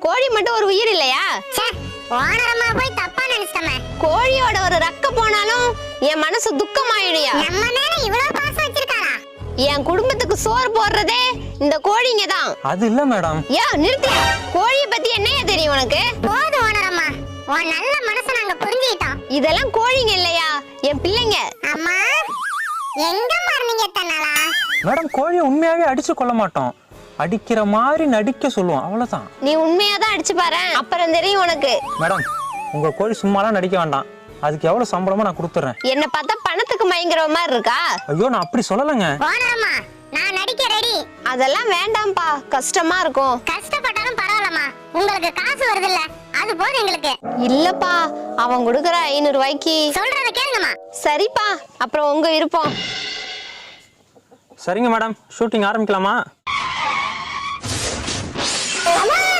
கோழி மட்டும் ஒரு உயிர் இல்லையா? ஓனரம்மா போய் தப்பா நினைச்சிட்டமே. கோழியோட ஒரு ரக்க போனாலும் என் மனசு துக்கமாயிடுயா. நம்ம மேல இவ்வளவு பாசம் வச்சிருக்காரா? என் குடும்பத்துக்கு சோறு போடுறதே இந்த கோழிங்க தான். அது இல்ல மேடம். நிறுத்தியா? கோழிய பத்தி என்னையா தெரியும் உனக்கு? போதும் ஓனரம்மா, உன் நல்ல மனசை நாங்க புரிஞ்சுக்கிட்டோம். இதெல்லாம் கோழிங்க இல்லையா, என் பிள்ளைங்க. அம்மா எங்க மார்னிங்க தன்னாலா? மேடம் கோழியை உண்மையாவே அடிச்சு கொள்ள மாட்டோம், அடிக்கிற மாதிரி நடிக்க சொல்லுவோம், அவ்வளவுதான். நீ உண்மையாதான் அடிச்சு பாரு, அப்புறம் தெரியும் உனக்கு. மேடம் உங்க கோழி சும்மாலாம் நடிக்க வேண்டாம், அதுக்கு எவ்வளவு சம்பளமா நான் கொடுத்துறேன். என்ன பார்த்தா பணத்துக்கு மயங்குற மாதிரி இருக்கா? ஐயோ நான் அப்படி சொல்லலங்க. ஓனரம்மா நான் நடிக்க ரெடி. அதெல்லாம் வேண்டாம்பா, கஷ்டமா இருக்கும். கஷ்டப்பட்டாலும் பரவாயில்லம்மா, உங்களுக்கு காசு வருது இல்ல, அது போதும் எங்களுக்கு. இல்லப்பா, அவன் கொடுக்கற 500 ரூபாய்க்கு. சொல்றத கேளுங்கம்மா. சரிப்பா, அப்புறம் உங்க விருப்பம். சரிங்க மேடம், ஷூட்டிங் ஆரம்பிக்கலாமா?